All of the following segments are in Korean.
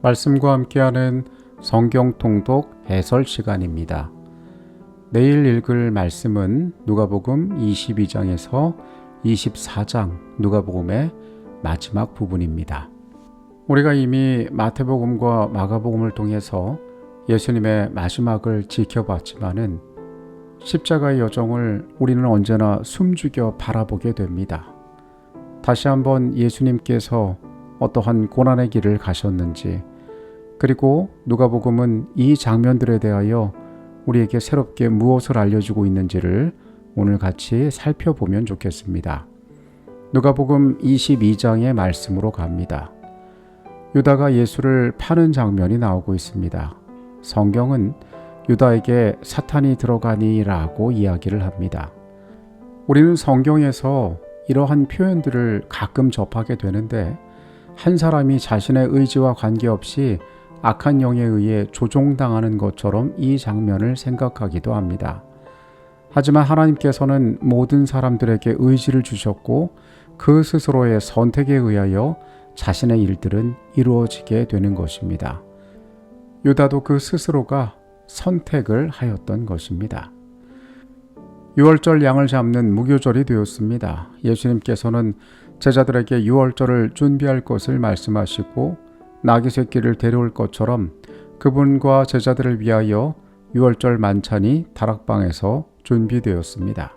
말씀과 함께하는 성경 통독 해설 시간입니다. 내일 읽을 말씀은 누가복음 22장에서 24장 누가복음의 마지막 부분입니다. 우리가 이미 마태복음과 마가복음을 통해서 예수님의 마지막을 지켜봤지만은 십자가의 여정을 우리는 언제나 숨죽여 바라보게 됩니다. 다시 한번 예수님께서 어떠한 고난의 길을 가셨는지, 그리고 누가복음은 이 장면들에 대하여 우리에게 새롭게 무엇을 알려주고 있는지를 오늘 같이 살펴보면 좋겠습니다. 누가복음 22장의 말씀으로 갑니다. 유다가 예수를 파는 장면이 나오고 있습니다. 성경은 유다에게 사탄이 들어가니라고 이야기를 합니다. 우리는 성경에서 이러한 표현들을 가끔 접하게 되는데, 한 사람이 자신의 의지와 관계없이 악한 영에 의해 조종당하는 것처럼 이 장면을 생각하기도 합니다. 하지만 하나님께서는 모든 사람들에게 의지를 주셨고 그 스스로의 선택에 의하여 자신의 일들은 이루어지게 되는 것입니다. 유다도 그 스스로가 선택을 하였던 것입니다. 유월절 양을 잡는 무교절이 되었습니다. 예수님께서는 제자들에게 유월절을 준비할 것을 말씀하시고 나귀 새끼를 데려올 것처럼 그분과 제자들을 위하여 유월절 만찬이 다락방에서 준비되었습니다.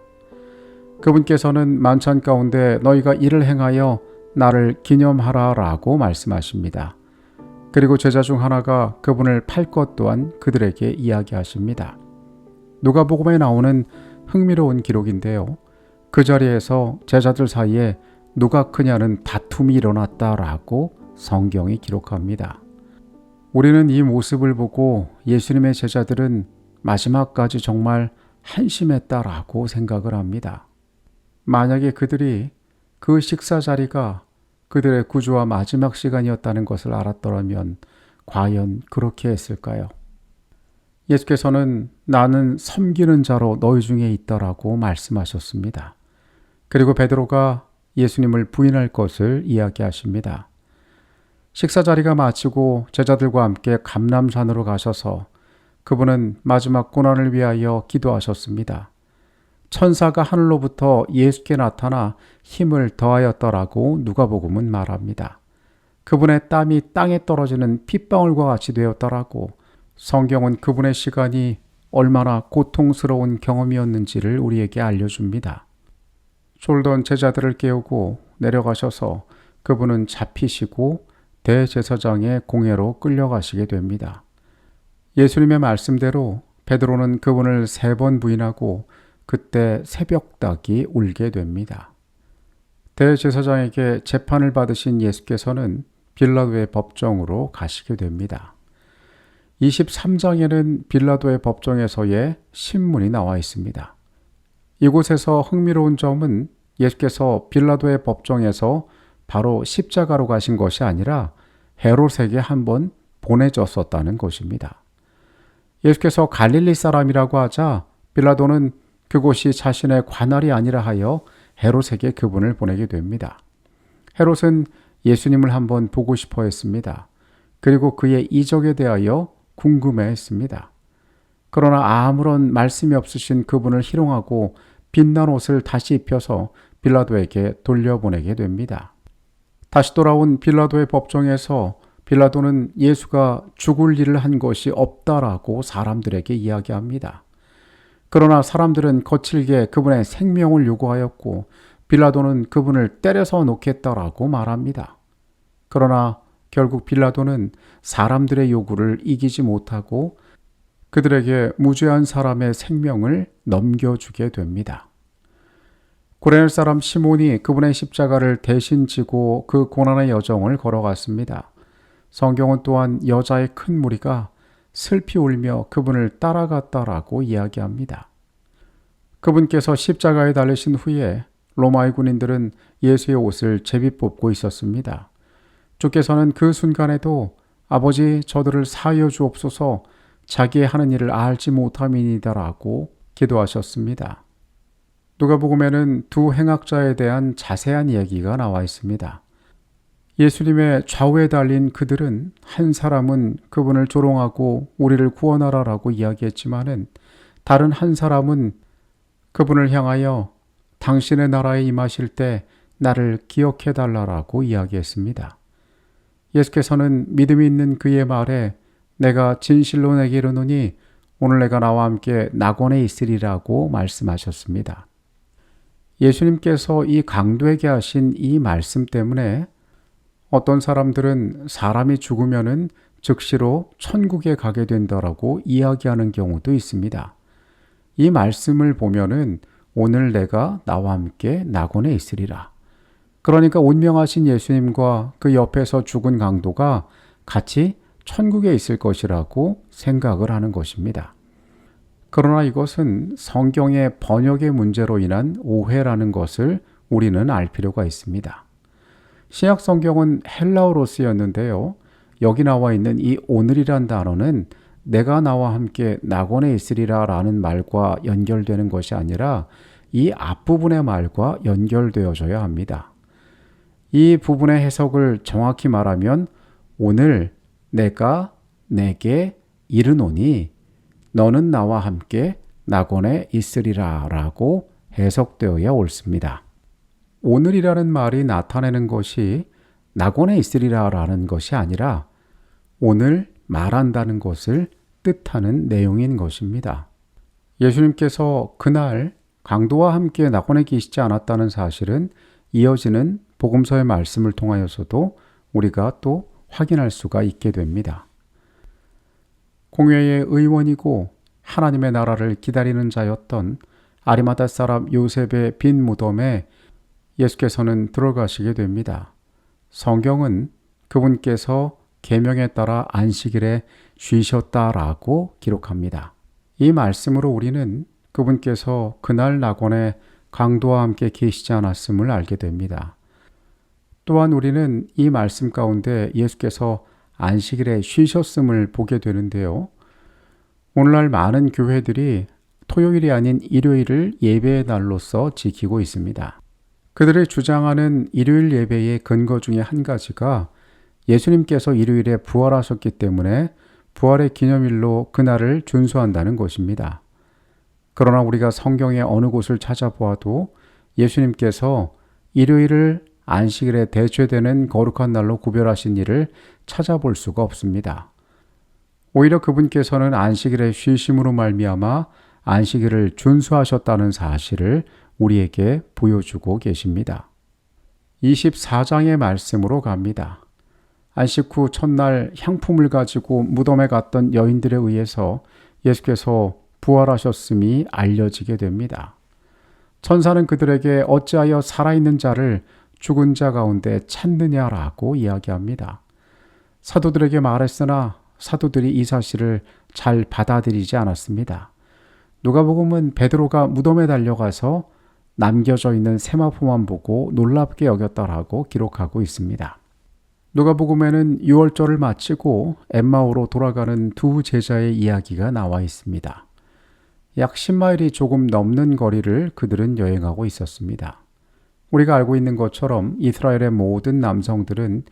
그분께서는 만찬 가운데 너희가 이를 행하여 나를 기념하라 라고 말씀하십니다. 그리고 제자 중 하나가 그분을 팔 것 또한 그들에게 이야기하십니다. 누가복음에 나오는 흥미로운 기록인데요. 그 자리에서 제자들 사이에 누가 크냐는 다툼이 일어났다라고 성경이 기록합니다. 우리는 이 모습을 보고 예수님의 제자들은 마지막까지 정말 한심했다라고 생각을 합니다. 만약에 그들이 그 식사 자리가 그들의 구주와 마지막 시간이었다는 것을 알았더라면 과연 그렇게 했을까요? 예수께서는 나는 섬기는 자로 너희 중에 있다라고 말씀하셨습니다. 그리고 베드로가 예수님을 부인할 것을 이야기하십니다. 식사 자리가 마치고 제자들과 함께 감람산으로 가셔서 그분은 마지막 고난을 위하여 기도하셨습니다. 천사가 하늘로부터 예수께 나타나 힘을 더하였더라고 누가복음은 말합니다. 그분의 땀이 땅에 떨어지는 핏방울과 같이 되었더라고 성경은 그분의 시간이 얼마나 고통스러운 경험이었는지를 우리에게 알려줍니다. 졸던 제자들을 깨우고 내려가셔서 그분은 잡히시고 대제사장의 공회로 끌려가시게 됩니다. 예수님의 말씀대로 베드로는 그분을 3번 부인하고 그때 새벽닭이 울게 됩니다. 대제사장에게 재판을 받으신 예수께서는 빌라도의 법정으로 가시게 됩니다. 23장에는 빌라도의 법정에서의 신문이 나와 있습니다. 이곳에서 흥미로운 점은 예수께서 빌라도의 법정에서 바로 십자가로 가신 것이 아니라 헤롯에게 한번 보내졌었다는 것입니다. 예수께서 갈릴리 사람이라고 하자 빌라도는 그곳이 자신의 관할이 아니라 하여 헤롯에게 그분을 보내게 됩니다. 헤롯은 예수님을 한번 보고 싶어 했습니다. 그리고 그의 이적에 대하여 궁금해 했습니다. 그러나 아무런 말씀이 없으신 그분을 희롱하고 빛난 옷을 다시 입혀서 빌라도에게 돌려보내게 됩니다. 다시 돌아온 빌라도의 법정에서 빌라도는 예수가 죽을 일을 한 것이 없다라고 사람들에게 이야기합니다. 그러나 사람들은 거칠게 그분의 생명을 요구하였고 빌라도는 그분을 때려서 놓겠다라고 말합니다. 그러나 결국 빌라도는 사람들의 요구를 이기지 못하고 그들에게 무죄한 사람의 생명을 넘겨주게 됩니다. 구레네 사람 시몬이 그분의 십자가를 대신 지고 그 고난의 여정을 걸어갔습니다. 성경은 또한 여자의 큰 무리가 슬피 울며 그분을 따라갔다라고 이야기합니다. 그분께서 십자가에 달리신 후에 로마의 군인들은 예수의 옷을 제비 뽑고 있었습니다. 주께서는 그 순간에도 아버지 저들을 사하여 주옵소서 자기의 하는 일을 알지 못함이니다라고 기도하셨습니다. 누가복음에는 두 행악자에 대한 자세한 이야기가 나와 있습니다. 예수님의 좌우에 달린 그들은 한 사람은 그분을 조롱하고 우리를 구원하라라고 이야기했지만은 다른 한 사람은 그분을 향하여 당신의 나라에 임하실 때 나를 기억해 달라라고 이야기했습니다. 예수께서는 믿음이 있는 그의 말에 내가 진실로 내게 이르노니 오늘 내가 나와 함께 낙원에 있으리라고 말씀하셨습니다. 예수님께서 이 강도에게 하신 이 말씀 때문에 어떤 사람들은 사람이 죽으면은 즉시로 천국에 가게 된다라고 이야기하는 경우도 있습니다. 이 말씀을 보면은 오늘 내가 나와 함께 낙원에 있으리라. 그러니까 운명하신 예수님과 그 옆에서 죽은 강도가 같이 천국에 있을 것이라고 생각을 하는 것입니다. 그러나 이것은 성경의 번역의 문제로 인한 오해라는 것을 우리는 알 필요가 있습니다. 신약 성경은 헬라어로 쓰였는데요. 여기 나와 있는 이 오늘이란 단어는 내가 나와 함께 낙원에 있으리라 라는 말과 연결되는 것이 아니라 이 앞부분의 말과 연결되어져야 합니다. 이 부분의 해석을 정확히 말하면 오늘 내가 내게 이르노니 너는 나와 함께 낙원에 있으리라 라고 해석되어야 옳습니다. 오늘이라는 말이 나타내는 것이 낙원에 있으리라 라는 것이 아니라 오늘 말한다는 것을 뜻하는 내용인 것입니다. 예수님께서 그날 강도와 함께 낙원에 계시지 않았다는 사실은 이어지는 복음서의 말씀을 통하여서도 우리가 또 확인할 수가 있게 됩니다. 공회의 의원이고 하나님의 나라를 기다리는 자였던 아리마다 사람 요셉의 빈 무덤에 예수께서는 들어가시게 됩니다. 성경은 그분께서 계명에 따라 안식일에 쉬셨다라고 기록합니다. 이 말씀으로 우리는 그분께서 그날 낙원에 강도와 함께 계시지 않았음을 알게 됩니다. 또한 우리는 이 말씀 가운데 예수께서 안식일에 쉬셨음을 보게 되는데요. 오늘날 많은 교회들이 토요일이 아닌 일요일을 예배의 날로서 지키고 있습니다. 그들의 주장하는 일요일 예배의 근거 중에 한 가지가 예수님께서 일요일에 부활하셨기 때문에 부활의 기념일로 그날을 준수한다는 것입니다. 그러나 우리가 성경의 어느 곳을 찾아보아도 예수님께서 일요일을 안식일에 대죄되는 거룩한 날로 구별하신 일을 찾아볼 수가 없습니다. 오히려 그분께서는 안식일에 쉬심으로 말미암아 안식일을 준수하셨다는 사실을 우리에게 보여주고 계십니다. 24장의 말씀으로 갑니다. 안식 후 첫날 향품을 가지고 무덤에 갔던 여인들에 의해서 예수께서 부활하셨음이 알려지게 됩니다. 천사는 그들에게 어찌하여 살아있는 자를 죽은 자 가운데 찾느냐라고 이야기합니다. 사도들에게 말했으나 사도들이 이 사실을 잘 받아들이지 않았습니다. 누가복음은 베드로가 무덤에 달려가서 남겨져 있는 세마포만 보고 놀랍게 여겼다라고 기록하고 있습니다. 누가복음에는 유월절을 마치고 엠마오로 돌아가는 두 제자의 이야기가 나와 있습니다. 약 10마일이 조금 넘는 거리를 그들은 여행하고 있었습니다. 우리가 알고 있는 것처럼 이스라엘의 모든 남성들은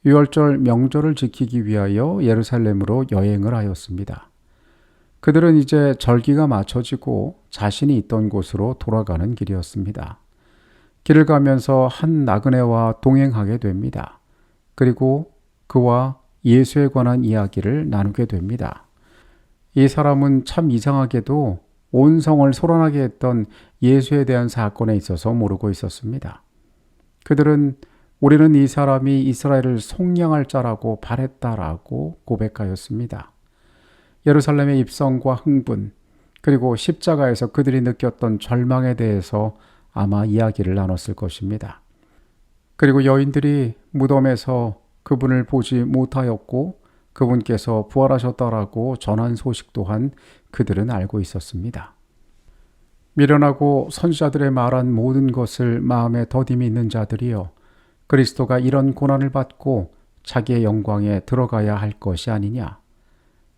유월절 명절을 지키기 위하여 예루살렘으로 여행을 하였습니다. 그들은 이제 절기가 맞춰지고 자신이 있던 곳으로 돌아가는 길이었습니다. 길을 가면서 한 나그네와 동행하게 됩니다. 그리고 그와 예수에 관한 이야기를 나누게 됩니다. 이 사람은 참 이상하게도 온 성을 소란하게 했던 예수에 대한 사건에 있어서 모르고 있었습니다. 그들은 우리는 이 사람이 이스라엘을 속량할 자라고 바랬다라고 고백하였습니다. 예루살렘의 입성과 흥분, 그리고 십자가에서 그들이 느꼈던 절망에 대해서 아마 이야기를 나눴을 것입니다. 그리고 여인들이 무덤에서 그분을 보지 못하였고 그분께서 부활하셨다라고 전한 소식 또한 그들은 알고 있었습니다. 미련하고 선지자들의 말한 모든 것을 마음에 더듬이 있는 자들이여 그리스도가 이런 고난을 받고 자기의 영광에 들어가야 할 것이 아니냐.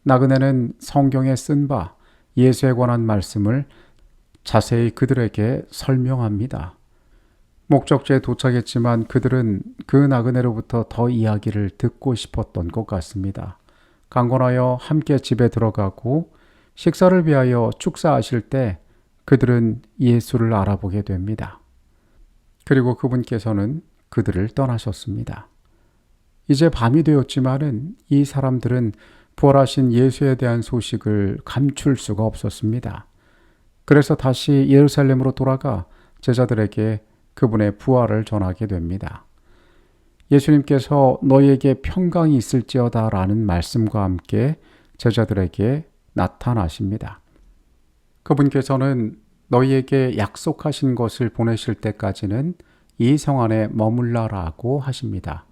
나그네는 성경에 쓴 바 예수에 관한 말씀을 자세히 그들에게 설명합니다. 목적지에 도착했지만 그들은 그 나그네로부터 더 이야기를 듣고 싶었던 것 같습니다. 강권하여 함께 집에 들어가고 식사를 위하여 축사하실 때 그들은 예수를 알아보게 됩니다. 그리고 그분께서는 그들을 떠나셨습니다. 이제 밤이 되었지만은 이 사람들은 부활하신 예수에 대한 소식을 감출 수가 없었습니다. 그래서 다시 예루살렘으로 돌아가 제자들에게 그분의 부활을 전하게 됩니다. 예수님께서 너희에게 평강이 있을지어다 라는 말씀과 함께 제자들에게 나타나십니다. 그분께서는 너희에게 약속하신 것을 보내실 때까지는 이 성 안에 머물라라고 하십니다.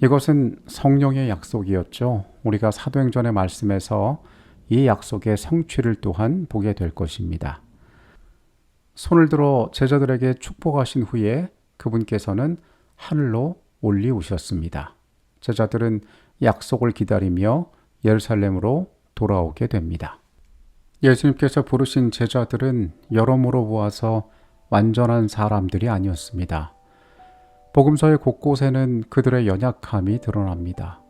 이것은 성령의 약속이었죠. 우리가 사도행전의 말씀에서 이 약속의 성취를 또한 보게 될 것입니다. 손을 들어 제자들에게 축복하신 후에 그분께서는 하늘로 올리우셨습니다. 제자들은 약속을 기다리며 예루살렘으로 돌아오게 됩니다. 예수님께서 부르신 제자들은 여러모로 보아서 완전한 사람들이 아니었습니다. 복음서의 곳곳에는 그들의 연약함이 드러납니다.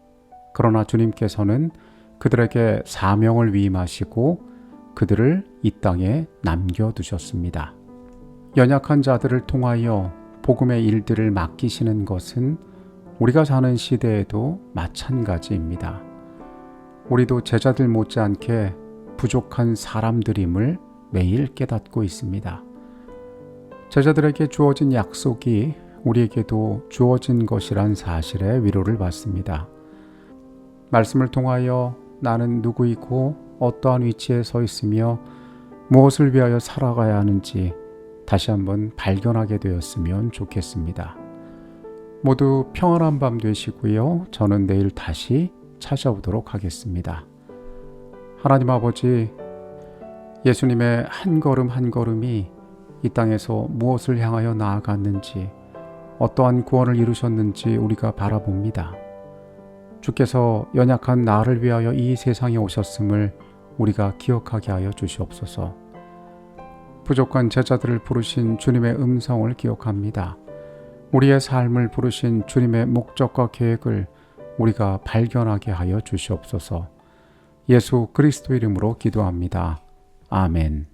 그러나 주님께서는 그들에게 사명을 위임하시고 그들을 이 땅에 남겨두셨습니다. 연약한 자들을 통하여 복음의 일들을 맡기시는 것은 우리가 사는 시대에도 마찬가지입니다. 우리도 제자들 못지않게 부족한 사람들임을 매일 깨닫고 있습니다. 제자들에게 주어진 약속이 우리에게도 주어진 것이란 사실에 위로를 받습니다. 말씀을 통하여 나는 누구이고 어떠한 위치에 서 있으며 무엇을 위하여 살아가야 하는지 다시 한번 발견하게 되었으면 좋겠습니다. 모두 평안한 밤 되시고요. 저는 내일 다시 찾아오도록 하겠습니다. 하나님 아버지, 예수님의 한 걸음 한 걸음이 이 땅에서 무엇을 향하여 나아갔는지, 어떠한 구원을 이루셨는지 우리가 바라봅니다. 주께서 연약한 나를 위하여 이 세상에 오셨음을 우리가 기억하게 하여 주시옵소서. 부족한 제자들을 부르신 주님의 음성을 기억합니다. 우리의 삶을 부르신 주님의 목적과 계획을 우리가 발견하게 하여 주시옵소서. 예수 그리스도 이름으로 기도합니다. 아멘.